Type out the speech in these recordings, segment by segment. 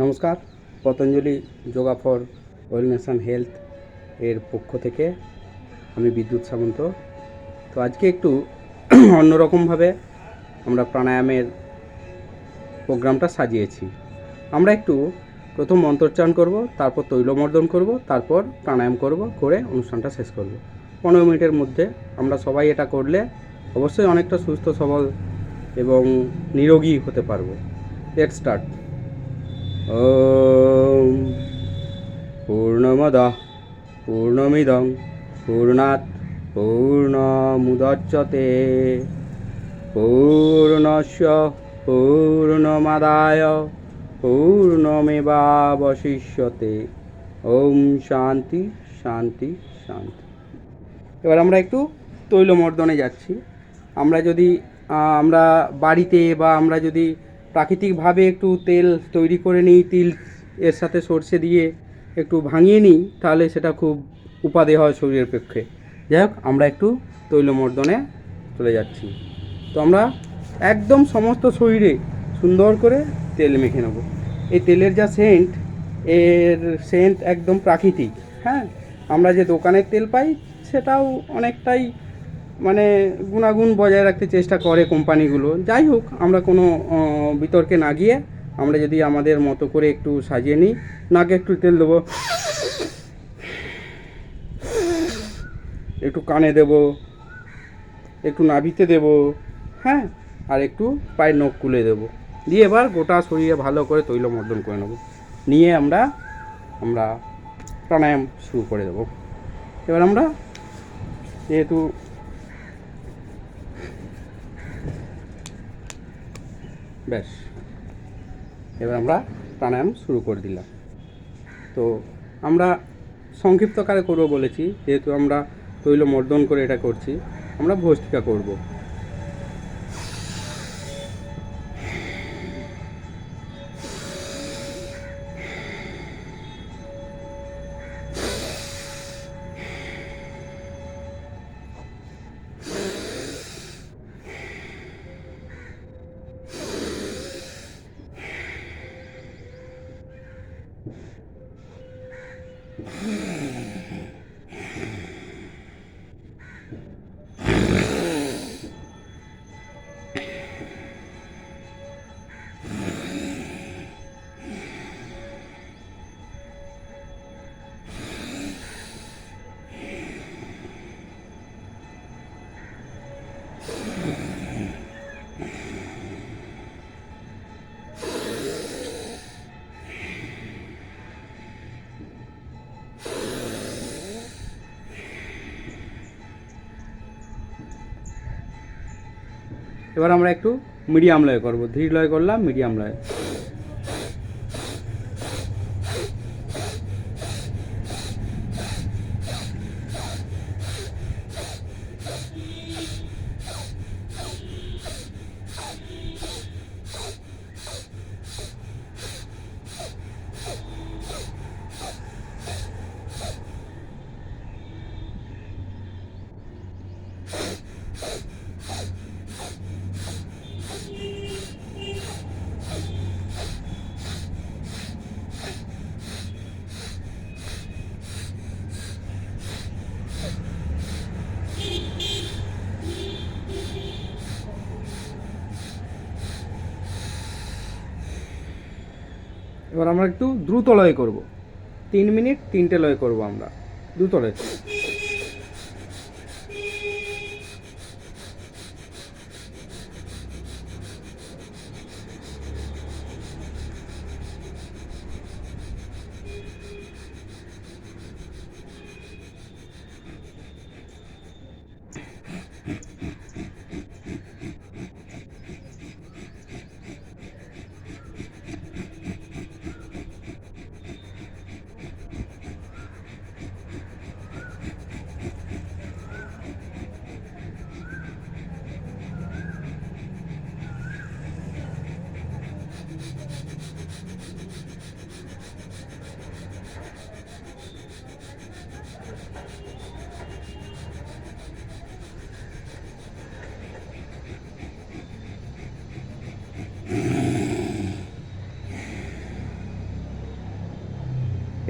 নমস্কার, Patanjali yoga for wellness and health এর পক্ষ থেকে আমি বিদ্যুৎ সামন্ত। তো আজকে একটু অন্যরকমভাবে আমরা প্রাণায়ামের প্রোগ্রামটা সাজিয়েছি। আমরা একটু প্রথম মন্ত্রোচ্চারণ করব, তারপর তৈলমর্দন করব, তারপর প্রাণায়াম করব, করে অনুষ্ঠানটা শেষ করব 15 মিনিটের মধ্যে। আমরা সবাই এটা করলে অবশ্যই অনেকটা সুস্থ সবল এবং নিরোগী হতে পারবো। Let's start. ওম পূর্ণমদঃ পূর্ণমিদং পূর্ণাৎ পূর্ণমুদচ্যতে পূর্ণস্য পূর্ণমাদায় পূর্ণমেবাবশিষ্যতে। ওম শান্তি শান্তি শান্তি। এবার আমরা একটু তৈলমর্দনে যাচ্ছি। আমরা বাড়িতে বা আমরা যদি প্রাকৃতিকভাবে একটু তেল তৈরি করে নিই, তিল এর সাথে সর্ষে দিয়ে একটু ভাঙিয়ে নিই, তাহলে সেটা খুব উপাদেয় হয় শরীরের পক্ষে। যাই হোক, আমরা একটু তৈলমর্দনে চলে যাচ্ছি। তো আমরা একদম সমস্ত শরীরে সুন্দর করে তেল মেখে নেব। এই তেলের যা সেন্ট, এর সেন্ট একদম প্রাকৃতিক। হ্যাঁ, আমরা যে দোকানের তেল পাই সেটাও অনেকটাই গুণাগুণ বজায় রাখতে চেষ্টা করে কোম্পানিগুলো। যাই হোক, আমরা কোনো বিতর্কে না গিয়ে আমরা যদি আমাদের মতো করে একটু সাজিয়ে নিই, নাকে একটু তেল দেবো, একটু কানে দেব, একটু নাভিতে দেব, হ্যাঁ, আর একটু পায়ের নখ খুলে দেবো, দিয়ে এবার গোটা শরীরে ভালো করে তৈলমর্দন করে নেব। নিয়ে আমরা প্রাণায়াম শুরু করে দেব। এবার আমরা যেহেতু ব্যাস, এবার আমরা প্রাণায়াম শুরু করে দিলাম। তো আমরা সংক্ষিপ্তকারে করবো বলেছি, যেহেতু আমরা তৈলমর্দন করে এটা করছি। আমরা ভস্ত্রিকা করব। এবার আমরা একটু মিডিয়াম লয় করব, ধীর লয় করলাম, মিডিয়াম লয়। এবার আমরা একটু দ্রুত লয় করব, 3 মিনিট 3টে লয় করব আমরা, দ্রুত লয়।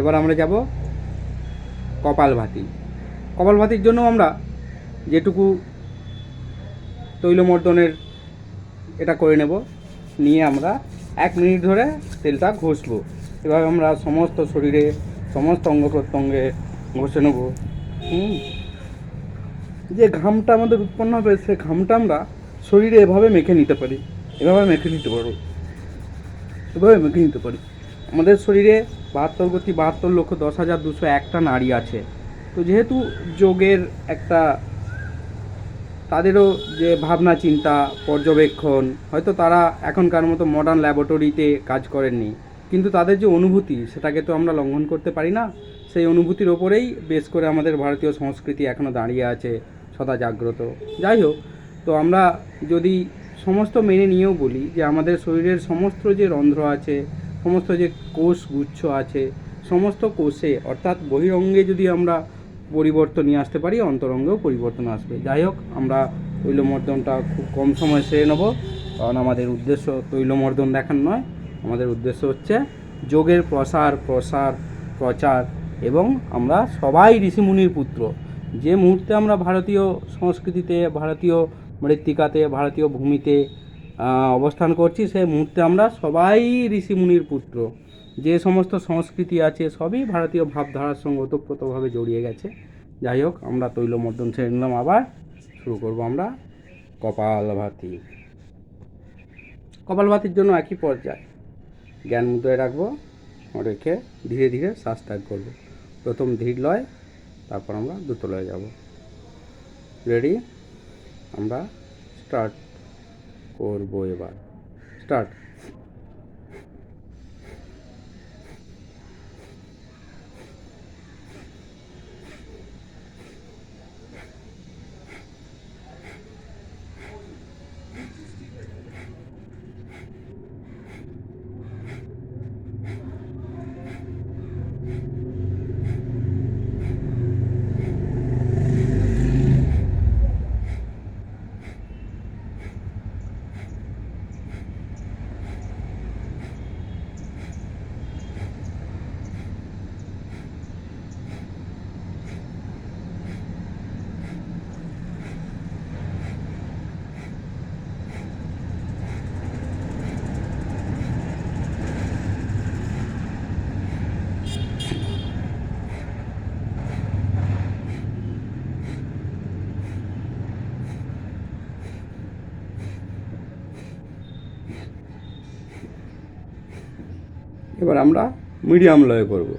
এবার আমরা যাব কপালভাতি। কপালভাতির জন্য আমরা যেটুকু তৈলমর্দনের এটা করে নেব, নিয়ে আমরা 1 মিনিট ধরে তেলটা ঘষবো। এভাবে আমরা সমস্ত শরীরে সমস্ত অঙ্গ প্রত্যঙ্গে ঘষে নেব। যে ঘামটা আমাদের উৎপন্ন হবে সে ঘামটা আমরা শরীরে এভাবে মেখে নিতে পারি, এভাবে মেখে নিতে পারি। আমাদের শরীরে 72,72,10,201টা নাড়ি আছে। তো যেহেতু যোগের একটা তাদেরও যে ভাবনা চিন্তা পর্যবেক্ষণ, হয়তো তারা এখনকার মতো মডার্ন ল্যাবরেটরিতে কাজ করেননি, কিন্তু তাদের যে অনুভূতি সেটাকে তো আমরা লঙ্ঘন করতে পারি না। সেই অনুভূতির ওপরেই বেশ করে আমাদের ভারতীয় সংস্কৃতি এখনও দাঁড়িয়ে আছে, সদা জাগ্রত। যাই হোক, তো আমরা যদি সমস্ত মেনে নিয়েও বলি যে আমাদের শরীরের সমস্ত যে রন্ধ্র আছে, সমস্ত যে কোষ গুচ্ছ আছে, সমস্ত কোষে অর্থাৎ বহিরঙ্গে যদি আমরা পরিবর্তন নিয়ে আসতে পারি, অন্তরঙ্গেও পরিবর্তন আসবে। যাই হোক, আমরা তৈলমর্দনটা খুব কম সময় সেরে নেব, কারণ আমাদের উদ্দেশ্য তৈলমর্দন দেখান নয়। আমাদের উদ্দেশ্য হচ্ছে যোগের প্রচার, এবং আমরা সবাই ঋষিমুনির পুত্র। যে মুহূর্তে আমরা ভারতীয় সংস্কৃতিতে, ভারতীয় মৃত্তিকাতে, ভারতীয় ভূমিতে অবস্থান করছি, সেই মুহূর্তে আমরা সবাই ঋষিমুনির পুত্র। যে সমস্ত সংস্কৃতি আছে সবই ভারতীয় ভাবধারার সঙ্গে ওতপ্রোতভাবে জড়িয়ে গেছে। যাই হোক, আমরা তৈলমর্দন ছেড়ে নিলাম, আবার শুরু করব আমরা কপালভাতি। কপালভাতির জন্য একই পর্যায়, জ্ঞান মুদ্রায় রাখবো, রেখে ধীরে ধীরে শ্বাস ত্যাগ করবো। প্রথম ধীর লয়, তারপর আমরা দ্রুত লয়ে যাব। রেডি? আমরা স্টার্ট করবো। এবার স্টার্ট। এবার আমরা মিডিয়াম লয়ে করব।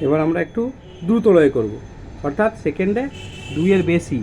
এবার আমরা একটু দ্রুত লয় করব, অর্থাৎ সেকেন্ডে 2-এর বেশি।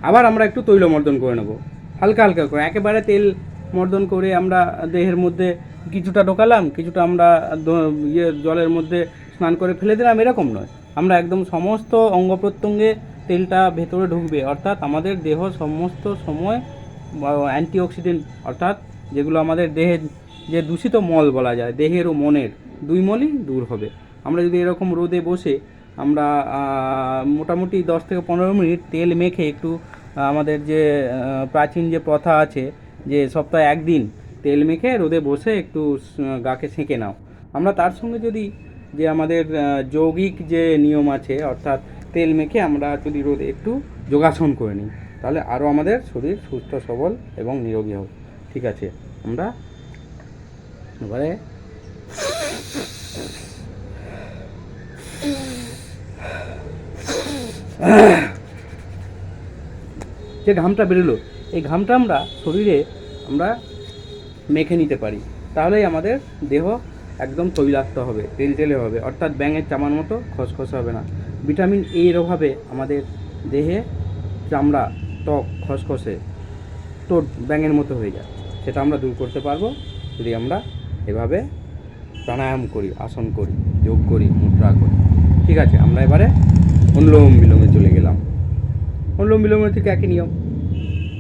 আবার আমরা একটু তৈল মর্দন করে নেব, হালকা হালকা করে, একেবারে তেল মর্দন করে আমরা দেহের মধ্যে কিছুটা ঢোকালাম, কিছুটা আমরা জলের মধ্যে স্নান করে ফেলে দিলাম, এরকম নয়। আমরা একদম সমস্ত অঙ্গ প্রত্যঙ্গে তেলটা ভেতরে ঢুকবে, অর্থাৎ আমাদের দেহ সমস্ত সময় অ্যান্টিঅক্সিডেন্ট, অর্থাৎ যেগুলো আমাদের দেহের যে দূষিত মল বলা যায়, দেহের ও মনের দুই মলই দূর হবে। আমরা যদি এরকম রোদে বসে আমরা মোটামুটি 10 থেকে 15 মিনিট তেল মেখে একটু আমাদের যে প্রাচীন যে প্রথা আছে যে সপ্তাহে একদিন তেল মেখে রোদে বসে একটু গাকে সেঁকে নাও, আমরা তার সঙ্গে যদি যে আমাদের যৌগিক যে নিয়ম আছে, অর্থাৎ তেল মেখে আমরা যদি রোদে একটু যোগাসন করে নিই, তাহলে আরও আমাদের শরীর সুস্থ সবল এবং নিরোগী হবে। ঠিক আছে, আমরা এবারে যে ঘামটা বেরোলো, এই ঘামটা আমরা শরীরে আমরা মেখে নিতে পারি, তাহলেই আমাদের দেহ একদম তৈলাক্ত হবে, তেলতেলে হবে, অর্থাৎ ব্যাঙের চামার মতো খসখসে হবে না। ভিটামিন এ এর অভাবে আমাদের দেহে চামড়া, ত্বক খসখসে টোট ব্যাঙের মতো হয়ে যায়, সেটা আমরা দূর করতে পারবো যদি আমরা এভাবে প্রাণায়াম করি, আসন করি, যোগ করি, মুদ্রা করি। ঠিক আছে, আমরা এবারে অনুলোম বিলোমে চলে গেলাম। অনুলোম বিলোমের ঠিক একই নিয়ম,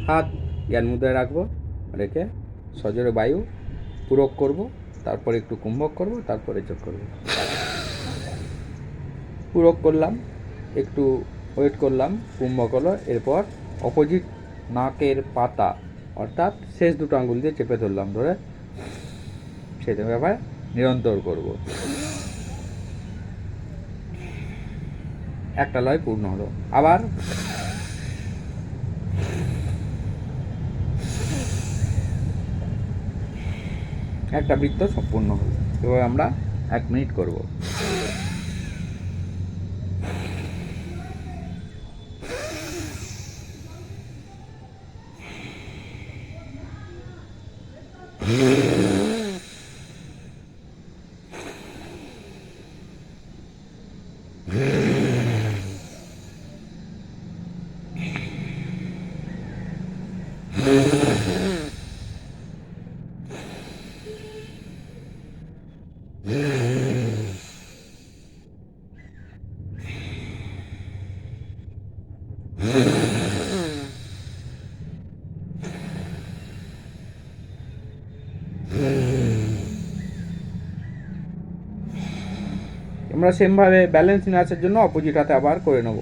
হাত জ্ঞান মুদ্রায় রাখবো, রেখে সজোরে বায়ু পূরক করব, তারপরে একটু কুম্ভক করব, তারপরে যোগ করব। পূরক করলাম, একটু ওয়েট করলাম, কুম্ভক হলো, এরপর অপোজিট নাকের পাতা অর্থাৎ শেষ দুটো আঙ্গুল দিয়ে চেপে ধরলাম, ধরে সেটা ব্যাপার নিরন্তর করব। একটা লয় পূর্ণ হলো, আবার একটা বৃত্ত সম্পূর্ণ হলো। এবার আমরা 1 মিনিট করব। আমরা সেমভাবে ব্যালেন্স নিয়ে আসার জন্য অপোজিট হাতে আবার করে নেব।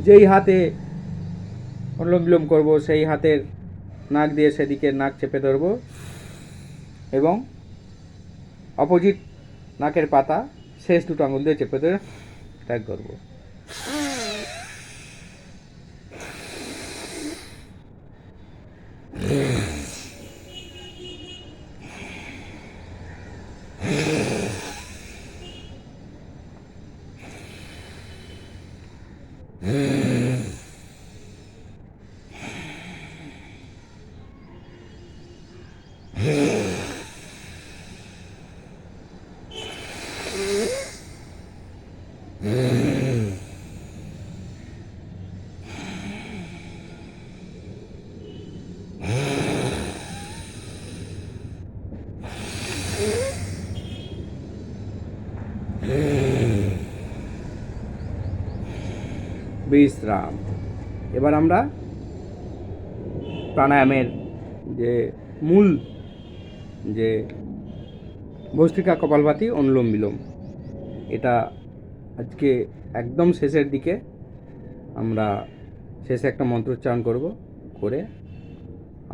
যেই হাতে অনুলোম বিলোম করব সেই হাতের নাক দিয়ে সেদিকে নাক চেপে ধরব এবং অপোজিট নাকের পাতা শেষ দুটো আঙুল দিয়ে চেপে ধরে ত্যাগ করব। বিশ্রাম। এবার আমরা প্রাণায়ামের যে মূল যে ভস্ত্রিকা কপালভাতি অনুলোম বিলোম, এটা আজকে একদম শেষের দিকে আমরা শেষে একটা মন্ত্রোচ্চারণ করব, করে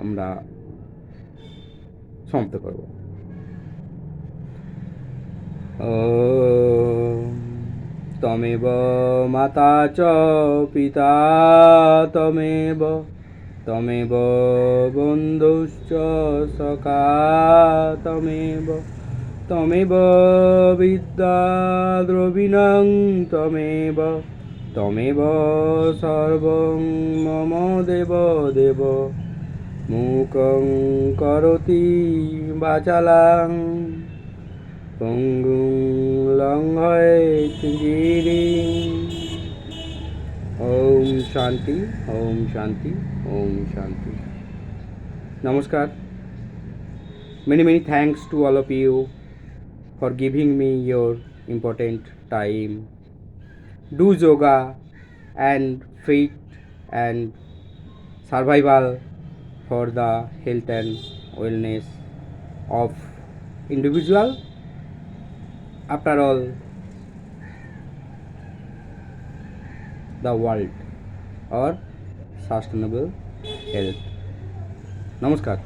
আমরা সমাপ্ত করব। তমেব মাতা চ পিতা তমেব, তমেব বন্ধুশ্চ সখা তমেব, তমেব বিদ্যা দ্রবিণং তমেব, তমেব সর্বং মম দেব দেব, মূকং করোতি বাচালাং পঙ্গুং লঙ্ঘয়তে গিরিং। ওম শান্তি, ওম শান্তি, ওম শান্তি। নমস্কার। Many many thanks to all of you for giving me your important time. Do yoga and fit and survival for the health and wellness of individual. After all, the world or sustainable health. নমস্কার,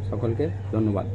সকলকে ধন্যবাদ।